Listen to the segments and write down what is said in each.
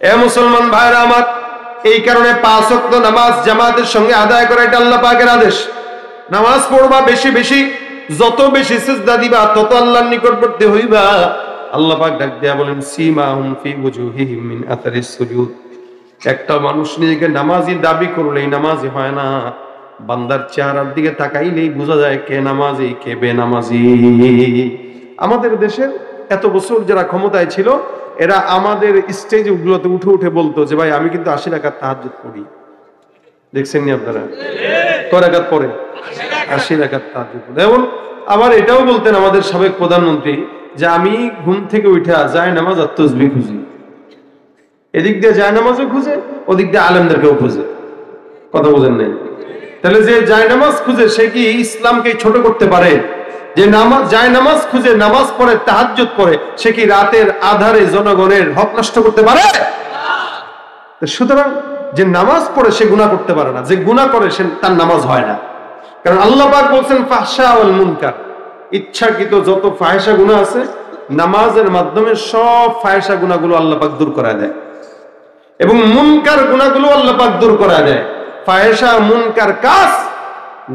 এ মুসলমান ভাইরা আমার, এই কারণে 5 ওয়াক্ত নামাজ জামাতের সঙ্গে আদায় করা এটা আল্লাহ পাকের আদেশ। নামাজ পড়বা বেশি বেশি, যত বেশি সিজদা দিবা তত আল্লাহর নিকটবর্তী হইবা। আল্লাহ পাক ডাক দিয়া বলেন সীমাহুম ফি ওয়াজুহিহিম মিন আথারিস সুজুদ। একটা মানুষ নিজেকে নামাজি দাবি করলেই নামাজি হয় না, বান্দার চেহারার দিকে তাকাইলেই বোঝা যায় কে নামাজি কে বেনামাজি। আমাদের দেশের এত বছর যারা ক্ষমতায় ছিল এরা আমাদের স্টেজে গুলোতে উঠে উঠে বলতো যে ভাই আমি কিন্তু 80 রাকাত তাহাজ্জুদ পড়ি। দেখছেন নি আপনারা? কয় রাকাত পড়ে? 80 রাকাত তাহাজ্জুদ পড়ে। এবং আবার এটাও বলতেন আমাদের সাবেক প্রধানমন্ত্রী যে আমি ঘুম থেকে উঠে যায় নামাজ আর তাসবিহ খুঁজি। এদিক দিয়ে যায় নামাজও খুঁজে, ওদিক দিয়ে আলেমদেরকেও খুঁজে। কথা বোঝেন নাই? তাহলে যে যায় নামাজ খুঁজে সে কি ইসলামকে ছোট করতে পারে? যে নামাজ যায় নামাজ খুঁজে নামাজ পড়ে তাহাজ্জুদ করে সে কি রাতের আধারে জনগণের হক নষ্ট করতে পারে? সুতরাং যে নামাজ পড়ে সে গুনাহ করতে পারে না, যে গুনাহ করে সে তার নামাজ হয় না। কারণ আল্লাহ পাক বলেন ফাহশা ওয়াল মুনকার, ইচ্ছাকৃত যত ফাহিশা গুনাহ আছে নামাজের মাধ্যমে সব ফাহিশা গুনাহগুলো আল্লাহ পাক দূর করে দেয়, এবং মুনকার গুনাহগুলো আল্লাহ পাক দূর করে দেয়। ফাহিশা মুনকার কাজ,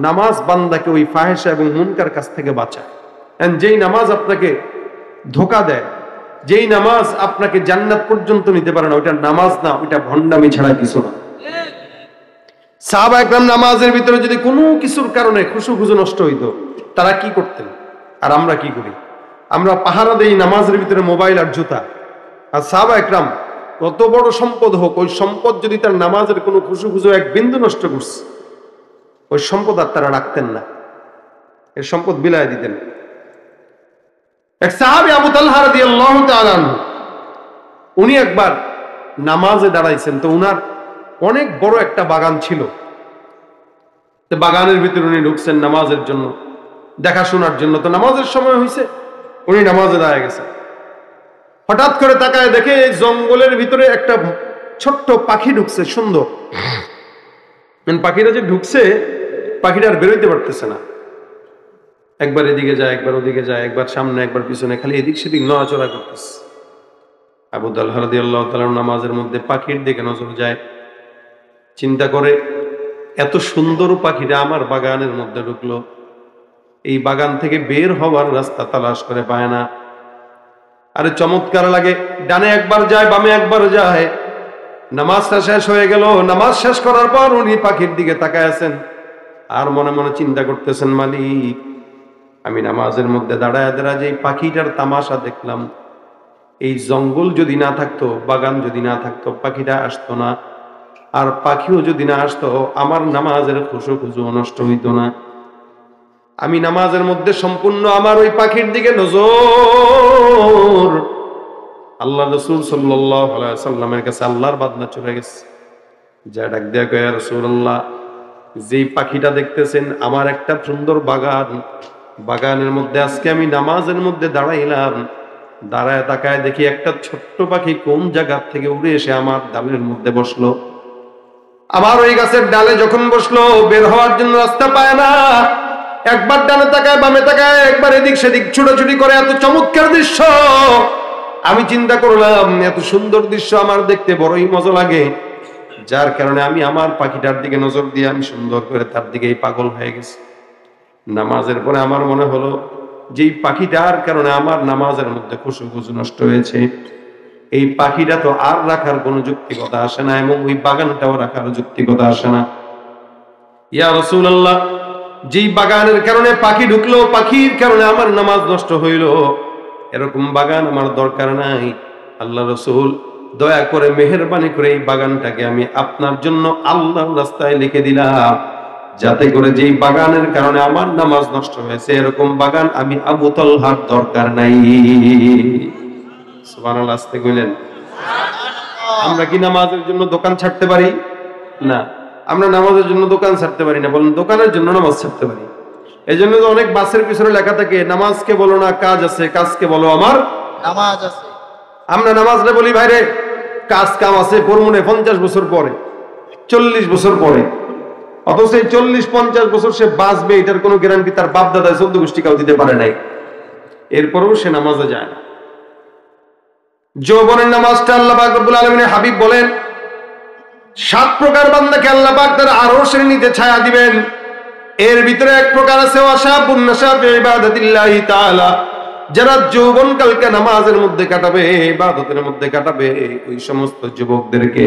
নামাজ বান্দাকে ওই ফাহিশা এবং মুনকার কাজ থেকে বাঁচায়। এন্ড যেই নামাজ আপনাকে ধোঁকা দেয়, যেই নামাজ আপনাকে জান্নাত পর্যন্ত নিতে পারে না, ওইটা নামাজ না, ওইটা ভণ্ডামি ছাড়া কিছু না। সাহাবা একরাম নামাজের ভিতরে যদি কোনো কিছুর কারণে খুশু নষ্ট হইতো তারা কি করতেন আর আমরা কি করি? আমরা পাহারা দেই নামাজের ভিতরে মোবাইল আর জুতা। আর সাহাবা একরাম কত বড় সম্পদ হোক, ওই সম্পদ যদি তার নামাজের কোনো খুশু এক বিন্দু নষ্ট করছে, ওই সম্পদ আর তারা রাখতেন না, এর সম্পদ বিলায় দিতেন। এক সাহাবী আবু তালহা রাদিয়াল্লাহু তাআলা আনহু, উনি একবার নামাজে দাঁড়াইছেন, তো উনার অনেক বড় একটা বাগান ছিল। তো বাগানের ভিতরে উনি ঢুকছেন নামাজের জন্য, দেখাশোনার জন্য। তো নামাজের সময় হয়েছে, উনি নামাজে দাঁড়ায় গেছেন। হঠাৎ করে তাকায় দেখে এই জঙ্গলের ভিতরে একটা ছোট্ট পাখি ঢুকছে, সুন্দর। পাখিটা যে ঢুকছে, পাখিটা আর বেরোইতে পারতেছে না। একবার এদিকে যায়, একবার ওদিকে যায়, একবার সামনে একবার পিছনে, খালি এদিক সেদিক নড়াচড়া করতেছে। আবু তালহা রাদিয়াল্লাহু তাআলা নামাজের মধ্যে পাখির দিকে নজর যায়, চিন্তা করে এত সুন্দর পাখিটা আমার বাগানের মধ্যে ঢুকলো, এই বাগান থেকে বের হওয়ার রাস্তা তালাশ করে পায় না। আরে চমৎকার লাগে, ডানে একবার যায় বামে একবার যায়। নামাজটা শেষ হয়ে গেল, নামাজ শেষ করার পর উনি পাখির দিকে তাকায় আছেন আর মনে মনে চিন্তা করতেছেন, মালিক আমি নামাজের মধ্যে দাঁড়ায় দাঁড়ায় যে পাখিটার তামাশা দেখলাম, এই জঙ্গল যদি না থাকতো, বাগান যদি না থাকতো, পাখিটা আসতো না। আর পাখিও যদি না আসতো, আমার নামাজের খুশু নষ্ট হইতো না। আমি নামাজের মধ্যে সম্পূর্ণ আমার ওই পাখির দিকে নজর। আল্লাহ রাসূল সাল্লাল্লাহু আলাইহি ওয়াসাল্লামের কাছে আল্লাহর বান্দা চলে গেছে, যা ডাক দেয়া কয়, ইয়া রাসূলুল্লাহ, যেই পাখিটা দেখতেছেন আমার একটা সুন্দর বাগান, বাগানের মধ্যে আজকে আমি নামাজের মধ্যে দাঁড়াইলাম, দাঁড়ায় তাকায় দেখি একটা ছোট্ট পাখি কোন জায়গা থেকে উড়ে এসে আমার ডালের মধ্যে বসলো। আমার ওই গাছের ডালে যখন বসলো, বের হওয়ার জন্য রাস্তা পায় না, একবার ডানে তাকায় বামে তাকায়, একবার এদিক সেদিক ছুটোছুটি করে। এত চমৎকার দৃশ্য, আমি চিন্তা করলাম এত সুন্দর দৃশ্য আমার দেখতে বড়ই মজা লাগে, যার কারণে আমি আমার পাখিটার দিকে নজর দিয়ে আমি সুন্দর করে তার দিকেই পাগল হয়ে গেছি। নামাজের পরে আমার মনে হলো যেই পাখিটার কারণে আমার নামাজের মধ্যে খুশু নষ্ট হয়েছে, এই পাখিটা তো আর রাখার কোনো যৌক্তিকতা আসে না, এবং ওই বাগানটাও রাখার যৌক্তিকতা আসে না। ইয়া রাসূলুল্লাহ, যেই বাগানের কারণে পাখি ঢুকলো, পাখির কারণে আমার নামাজ নষ্ট হইল, এরকম বাগান আমার দরকার নাই। আল্লাহ রাসূল দয়া করে মেহেরবানি করে এই বাগানটাকে আমি আপনার জন্য আল্লাহর রাস্তায় লিখে দিলাম, যাতে করে যেই বাগানের কারণে আমার নামাজ নষ্ট হয়েছে, এরকম বাগান আমি আবু তালহার দরকার নাই। সুবহানাল্লাহ, আস্তে কইলেন। আমরা কি নামাজের জন্য দোকান ছাড়তে পারি? না, আমরা নামাজের জন্য দোকান ছাড়তে পারি না, বলেন দোকানের জন্য নামাজ ছাড়তে পারি। এই জন্য তো অনেক বাসের পিছনে লেখা থাকে, নামাজকে বলো না কাজ আছে, কাজকে বলো আমার নামাজ আছে। আমরা নামাজটা বলি ভাইরে কাজ কাম আছে, পরমনে 50 বছর পরে, 40 বছর পরে, অথচ এই 40-50 বছর সে বাঁচবে এটার কোনো গ্যারান্টি তার বাপ দাদা 14 গোষ্ঠী কাউ দিতে পারে নাই, এরপরেও সে নামাজে যায় না। যৌবনের নামাজটা আল্লাহ পাক রব্বুল আলামিনের হাবিব বলেন 7 প্রকার বান্দাকে আল্লাহ পাক তার আরশের নিচে ছায়া দিবেন। এর ভিতরে এক প্রকার আছে ওয়াশাবুন নাশা ফি ইবাদাতিল্লাহি তাআলা, যারা যৌবনকালকে নামাজের মধ্যে কাটাবে, ইবাদতের মধ্যে কাটাবে, ওই সমস্ত যুবকদেরকে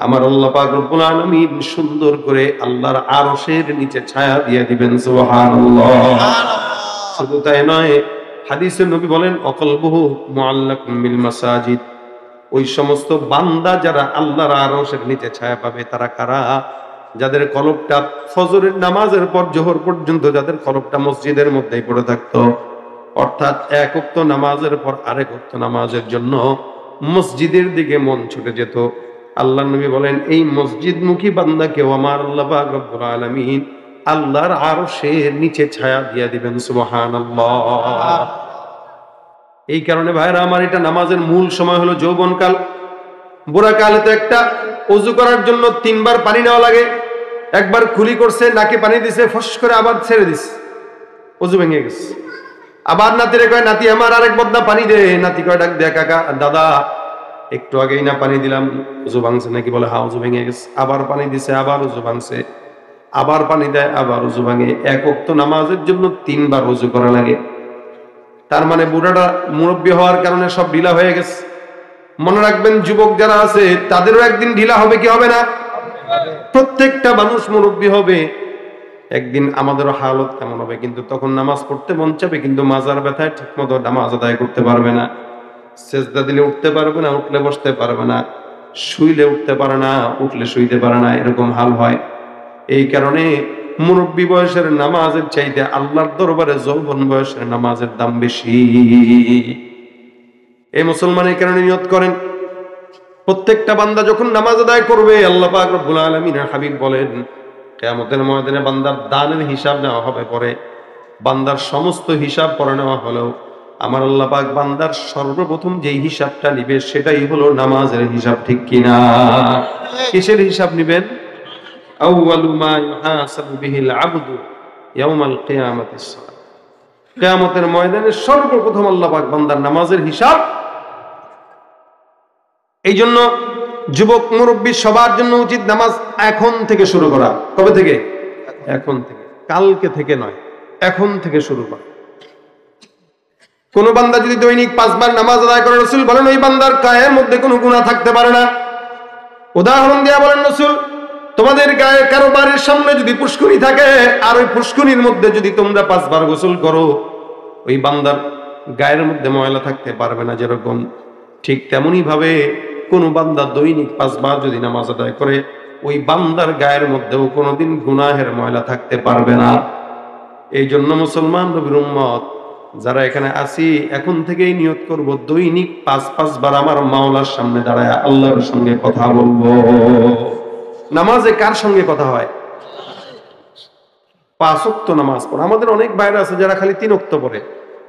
আমার আল্লাহ পাক রব্বুল আলামিন সুন্দর করে আল্লাহর আরশের নিচে ছায়া দিয়ে দিবেন। সুবহানাল্লাহ। শুধু তাই নয়, হাদিসে নবী বলেন অকলবুহু মুআল্লাকুম বিল মাসাজিদ, ওই সমস্ত বান্দা যারা আল্লাহর আরশের নিচে ছায়া পাবে তারা কারা? যাদের কলবটা ফজরের নামাজের পর জোহর পর্যন্ত যাদের কলবটা মসজিদের মধ্যেই পড়ে থাকতো, অর্থাৎ এক ওয়াক্ত নামাজের পর আরেক ওয়াক্ত নামাজের জন্য মসজিদের দিকে মন ছুটে যেত। আল্লাহ নবী বলেন এই মসজিদমুখী বান্দাকেও আমার আল্লাহ পাক রব্বুল আলামিন আল্লাহর আরশের নিচে ছায়া দিয়ে দিবেন। সুবহানাল্লাহ। এই কারণে ভাইরা আমার, এটা নামাজের মূল সময় হলো যৌবনকাল। বুড়াকালে তো একটা ওযু করার জন্য 3 বার পানি নেওয়া লাগে। একবার খুলি করছে, নাকে পানি দিছে, ফস করে আবার ছেড়ে দিছে, ওযু ভেঙে গেছে। আবার নাতিরে কয় নাতি আমার আরেক বদনা পানি দে। নাতি কয় ডাক দে কাকা দাদা একটু আগেই না পানি দিলাম, ওযু ভাঙছে নাকি? বলে হ্যাঁ ওযু ভেঙে গেছে। আবার পানি দিছে, আবার ওযু ভাঙছে, আবার পানি দেয়, আবার ওযু ভাঙে। এক ওয়াক্ত নামাজের জন্য 3 বার ওযু করা লাগে। তার মানে বুড়াটা মুরব্বী হওয়ার কারণে সব ঢিলা হয়ে গেছে। মনে রাখবেন যুবক যারা আছে তাদেরও একদিন ঢিলা হবে কি হবে না? প্রত্যেকটা মানুষ মুরব্বী হবে একদিন। আমাদেরও হালত কেমন হবে? কিন্তু তখন নামাজ পড়তে মন চাবে, কিন্তু মাজার ব্যথায় ঠিক মতো নামাজ আদায় করতে পারবে না। সেজদা দিলে উঠতে পারবে না, উঠলে বসতে পারবে না, শুইলে উঠতে পারে না, উঠলে শুইতে পারে না, এরকম হাল হয়। এই কারণে মুরব্বী বয়সের নামাজের চাইতে আল্লাহর দরবারে যৌবন বয়সের নামাজের দাম বেশি। এই মুসলমান এই কারণে নিয়ত করেন, প্রত্যেকটা বান্দা যখন নামাজ আদায় করবে, আল্লাহ পাক রব্বুল আলামিনের হাবিব বলেন কিয়ামতের ময়দানে বান্দার দানের হিসাব নেওয়া হবে। পরে বান্দার সমস্ত হিসাব পরে নেওয়া হলো, আমার আল্লাহ পাক বান্দার সর্বপ্রথম যেই হিসাবটা নিবে সেটাই হলো নামাজের হিসাব। ঠিক কিনা? কিসের হিসাব নিবেন? আউয়ালু মা ইউহাসাবু বিহিল আবদু ইয়াউমাল কিয়ামাতিস সালাত। কিয়ামতের ময়দানে সর্বপ্রথম আল্লাহ পাক বান্দার নামাজের হিসাব। এই জন্য যুবক মুরব্বী সবার জন্য উচিত নামাজ এখন থেকে শুরু করা। কবে থেকে? এখন থেকে, কালকে থেকে নয়, এখন থেকে শুরু করা। কোন বান্দা যদি দৈনিক 5 বার নামাজ আদায় করে, রাসূল বলেন ওই বান্দার গায়ের মধ্যে কোনো গুনাহ থাকতে পারে না। উদাহরণ দেয়া বলেন রাসূল, তোমাদের গায়ে কারো বাড়ির সামনে যদি পুষ্করিণী থাকে, আর ওই পুষ্করিণীর মধ্যে যদি তোমরা 5 বার গোসল করো, ওই বান্দার গায়ের মধ্যে ময়লা থাকতে পারবে না। যেরকম ঠিক তেমনি ভাবে কোন বান্দা দৈনিক 5 বার যদি নামাজ আদায় করে, ওই বান্দার গায়ের মধ্যেও কোনোদিন গুনাহের ময়লা থাকতে পারবে না। এই জন্য মুসলমান নবীর উম্মত যারা এখানে আছি, এখন থেকেই নিয়ত করব দৈনিক 5 বার আমার মাওলার সামনে দাঁড়ায় আল্লাহর সঙ্গে কথা বলবো। নামাজে কার সঙ্গে কথা হয়? 5 ওয়াক্ত নামাজ পড়ে। আমাদের অনেক বাইরে আছে যারা খালি 3 ওয়াক্ত পড়ে,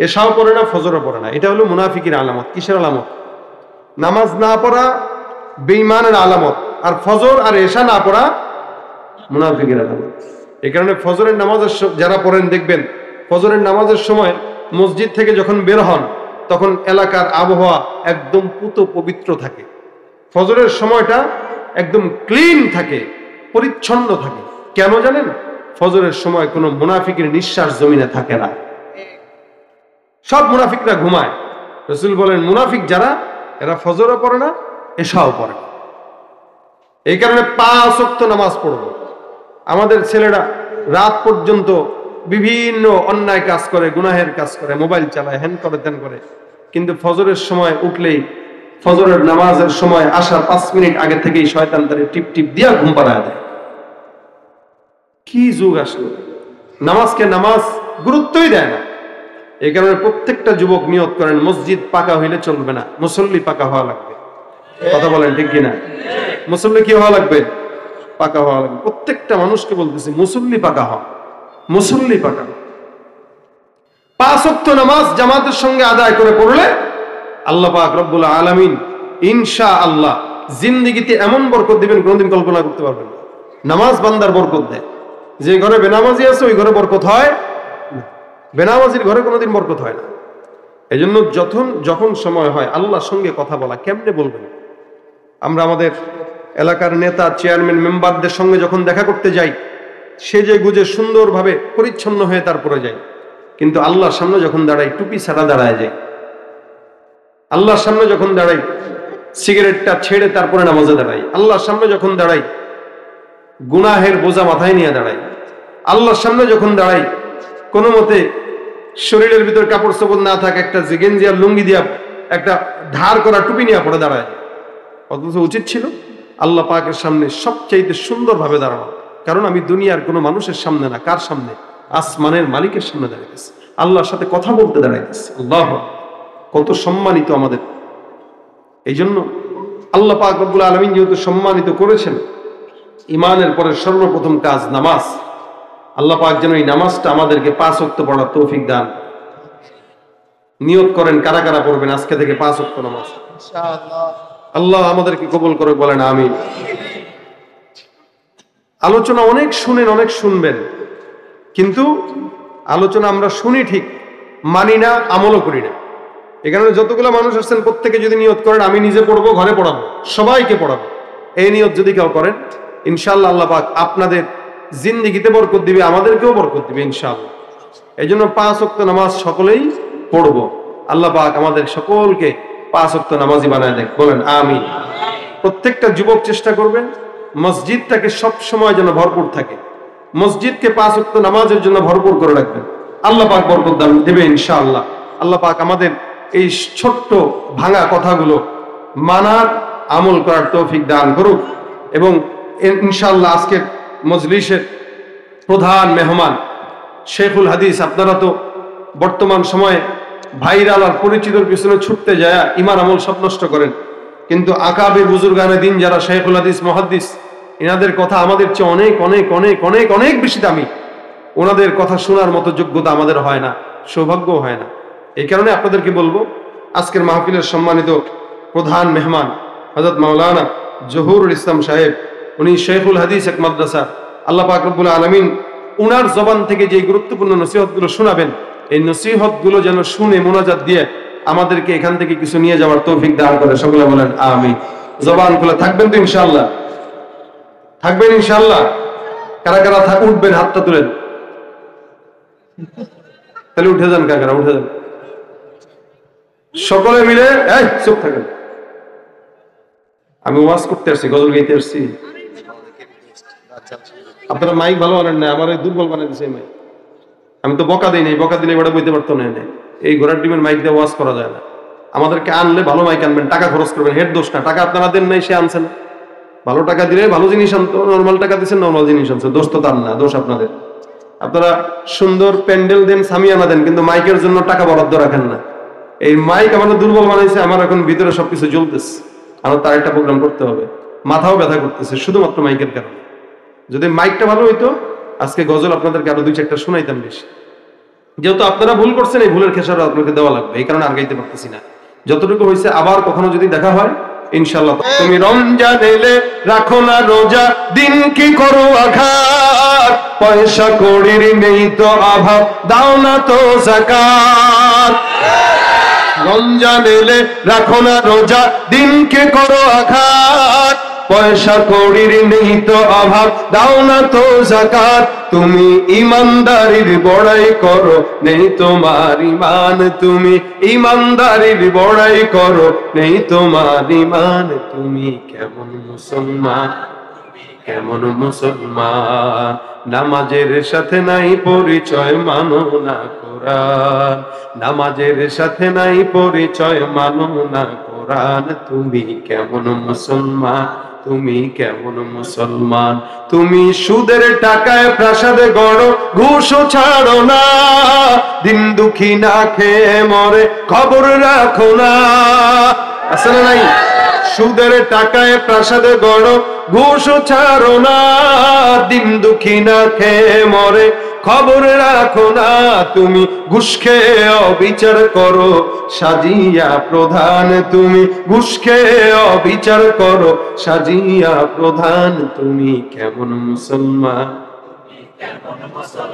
এশাও পড়ে না, ফজরও পড়ে না। এটা হলো মুনাফিকের আলামত। কিসের আলামত? নামাজ না পড়া বেঈমানের আলামত, আর ফজর আর এশা না পড়া মুনাফিকের আলামত। এই কারণে ফজরের নামাজের যারা পড়েন দেখবেন, ফজরের নামাজের সময় মসজিদ থেকে যখন বের হন তখন এলাকার আবহাওয়া একদম পুত পবিত্র থাকে। ফজরের সময়টা একদম ক্লিন থাকে, পরিচ্ছন্ন থাকে। কেন জানেন? ফজরের সময় কোনো মুনাফিকের নিঃশ্বাস জমিনে থাকে না, সব মুনাফিকরা ঘুমায়। রাসূল বলেন মুনাফিক যারা, এরা ফজরও পড়ে না, এশাও পড়ে না। এই কারণে 5 ওয়াক্ত নামাজ পড়বো। আমাদের ছেলেরা রাত পর্যন্ত বিভিন্ন অন্যায় কাজ করে, গুনাহের কাজ করে, মোবাইল চালায়, হ্যান করে, ত্যান করে, কিন্তু ফজরের সময় উঠলেই, ফজরের নামাজের সময় আসার 5 মিনিট আগে থেকেই শয়তান তারে টিপ টিপ দিয়া ঘুম পাড়ায় দেয়। কি যুগ আসলো! নামাজকে নামাজ গুরুত্বই দেয় না। এই কারণে প্রত্যেকটা যুবক নিয়ত করেন, মসজিদ পাকা হইলে চলবে না, মুসল্লি পাকা হওয়া লাগবে। কথা বলেন ঠিক কিনা? মুসল্লি কি হওয়া লাগবে? পাকা হওয়া লাগবে। প্রত্যেকটা মানুষকে বলতেছি মুসল্লি পাকা হও, মুসল্লি পাকা। 5 ওয়াক্ত নামাজ জামাতের সঙ্গে আদায় করে পড়লে আল্লাহ পাক রব্বুল আলামিন ইনশাআল্লাহ জিন্দেগিতে এমন বরকত দিবেন কোনদিন কল্পনা করতে পারবেন না। নামাজ বান্দার বরকত দেয়। যে ঘরে বেনামাজি আছে ওই ঘরে বরকত হয় না, বেনামাজির ঘরে কোনোদিন বরকত হয় না। এই জন্য যখন সময় হয় আল্লাহর সঙ্গে কথা বলা কেমনে বলবেন? আমরা আমাদের এলাকার নেতা, চেয়ারম্যান, মেম্বারদের সঙ্গে যখন দেখা করতে যাই, সেজে গুজে সুন্দরভাবে পরিচ্ছন্ন হয়ে তারপরে যাই, কিন্তু আল্লাহর সামনে যখন দাঁড়াই টুপি ছাড়া দাঁড়ায় যাই। আল্লাহর সামনে যখন দাঁড়াই সিগারেটটা ছেড়ে তারপরে নামাজে দাঁড়াই। আল্লাহর সামনে যখন দাঁড়াই গুনাহের বোঝা মাথায় নিয়ে দাঁড়াই। আল্লাহর সামনে যখন দাঁড়াই কোনো মতে শরীরের ভিতর কাপড় চোপড় না থাকে, একটা গেঞ্জি আর লুঙ্গি দিয়া একটা ধার করা টুপি নিয়ে পড়ে দাঁড়ায়। অথচ উচিত ছিল আল্লাহ পাকের সামনে সবচাইতে সুন্দরভাবে দাঁড়ানো। কারণ আমি দুনিয়ার কোনো মানুষের সামনে না, কার সামনে? আসমানের মালিকের সামনে দাঁড়াইতেছি, আল্লাহর সাথে কথা বলতে দাঁড়াইতেছি। আল্লাহ কত সম্মানিত আমাদের। এই জন্য আল্লাহ পাক রব্বুল আলামিন যেহেতু সম্মানিত করেছেন, ইমানের পরে সর্বপ্রথম কাজ নামাজ। আল্লাহ পাক যেন এই নামাজটা আমাদেরকে 5 ওয়াক্ত পড়ার তৌফিক দান। নিয়ত করেন কারা কারা পড়বেন আজকে থেকে 5 ওয়াক্ত নামাজ ইনশাআল্লাহ। আল্লাহ আমাদেরকে কবুল করে, বলেন আমিন। আলোচনা অনেক শুনেন, অনেক শুনবেন, কিন্তু আলোচনা আমরা শুনি ঠিক, মানি না, আমলও করি না। এখানে যতগুলো মানুষ আসছেন প্রত্যেকে যদি নিয়ত করেন আমি নিজে পড়বো, ঘরে পড়াবো, সবাইকে পড়াবো, এই নিয়ত যদি কেউ করেন ইনশাআল্লাহ আল্লাহ পাক আপনাদের জিন্দেগিতে বরকত দিবে, আমাদেরকেও বরকত দিবে ইনশাআল্লাহ। এই জন্য 5 ওয়াক্ত নামাজ সকলেই পড়বো। আল্লাহ পাক আমাদের সকলকে 5 ওয়াক্ত নামাজি বানায় দেখ, বলেন আমিন। প্রত্যেকটা যুবক চেষ্টা করবেন মসজিদটাকে সব সময় যেন ভরপুর থাকে, মসজিদকে 5 ওয়াক্ত নামাজের জন্য ভরপুর করে রাখবেন। আল্লাহ পাক বরকত দান দেবে ইনশাআল্লাহ। আল্লাহ পাক আমাদের এই ছোট্ট ভাঙা কথাগুলো মানার, আমল করার তৌফিক দান করুক। এবং ইনশাআল্লাহ আজকের মজলিসের প্রধান মেহমান শেখুল হাদিস। আপনারা তো বর্তমান সময়ে ভাইরাল আর পরিচিতর পিছনে ছুটতে যায় ইমান আমল সব নষ্ট করেন, কিন্তু আকাবির বুজুর্গানে দিন যারা শেখুল হাদিস, মুহাদ্দিস, এনাদের কথা আমাদের চেয়ে অনেক অনেক অনেক অনেক অনেক বেশি দামি। ওনাদের কথা শোনার মতো যোগ্যতা আমাদের হয় না, সৌভাগ্যও হয় না। এই কারণে আপনাদেরকে বলবো আজকের মাহফিলের সম্মানিত প্রধান মেহমান হযরত মাওলানা জহুরুল ইসলাম সাহেব, উনি শেখুল হাদিস এক মাদ্রাসা। আল্লাহ পাক রব্বুল আলামিন উনার জবান থেকে যে গুরুত্বপূর্ণ নসিহতগুলো শোনাবেন, এই নসিহতগুলো যেন শুনে মোনাজাত দিয়ে আমাদেরকে এখান থেকে কিছু নিয়ে যাওয়ার তৌফিক দান করে। সকলে বলেন আমিন। জবান খুলে থাকবেন তো ইনশাআল্লাহ? থাকবেন ইনশাআল্লাহ? কারা কারা উঠবেন হাতটা তুলেন, তাহলে উঠে যান। কারা কারা উঠে যান, সকলে মিলে। এই চুপ থাকেন, আমি ওয়াজ করতে আসছি, গজল গাইতে আসছি। আপনারা মাইক ভালো আনেন না, আমার দুর্বল বানিয়ে দিচ্ছে মাইক। আমি তো বকা দিই নাই, বকা দিলে এবারে বইতে পারতো না। এই ঘোড়ার ডিমের মাইক দিয়ে ওয়াজ করা যায় না। আমাদেরকে আনলে ভালো মাইক আনবেন, টাকা খরচ করবেন, হেড দোষ না। টাকা আপনারা দেন নাই, সে আনছেন। ভালো টাকা দিলে ভালো জিনিস আনতো, নর্মাল টাকা দিচ্ছেন, নর্মাল জিনিস আনছে। দোষ তো তার না, দোষ আপনাদের। আপনারা সুন্দর প্যান্ডেল দেন, সামিয়ানা দেন, কিন্তু মাইকের জন্য টাকা বরাদ্দ রাখেন না। এই মাইক আমাদের দুর্বল বানাইছে। আমার এখন ভিতরে সবকিছু জ্বলতেছে, আমার তার একটা প্রোগ্রাম করতে হবে, মাথাও ব্যথা করতেছে শুধুমাত্র মাইকের কারণে। যদি মাইকটা ভালো হইতো আজকে গজল আপনাদেরকে আরো 2-4টা শোনাইতাম বেশি। যেহেতু আপনারা ভুল করছেন, এই ভুলের খেসারত আপনাকে দেওয়া লাগবে, এই কারণে আর গাইতে পারতেছি না। যতটুকু হয়েছে আবার কখনো যদি দেখা হয় ইনশাআল্লাহ। তুমি রমজান এলে রাখো না রোজা, দিন কি করো আঘাত, পয়সা কড়ির নেই তো অভাব, দাও না তো যাকাত। রমজান এলে রাখো না রোজা, দিন কি করো আঘাত, পয়সা কড়ির নেই তো অভাব, দাও না তো যাকাত। তুমি ইমানদারির বড়াই করো, নেই তোমার ইমান, তুমি ইমানদারির বড়াই করো, নেই তোমার ইমান। তুমি কেমন মুসলমান, কেমন মুসলমান, নামাজের সাথে নাই পরিচয়, মানো না কোরআন, নামাজের সাথে নাই পরিচয়, মানো না কোরআন। তুমি কেমন মুসলমান, তুমি কেমন মুসলমান, তুমি সুদের টাকায় প্রাসাদে গড়ো, ঘুষও ছাড়ো না, দিন দুঃখী না খেয়ে মরে, খবর রাখো না। আসলে নাই, সুদের টাকায় প্রাসাদে গড়ো, ঘুষও ছাড়ো না, দিন দুঃখী না খেয়ে মরে, খবর রাখো না। তুমি ঘুষ খেয়ে অবিচার করো, সাজিয়া প্রধান, তুমি ঘুষ খেয়ে অবিচার করো, সাজিয়া প্রধান। তুমি কেমন মুসলমান,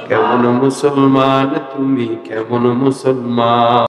কেমন মুসলমান, তুমি কেমন মুসলমান।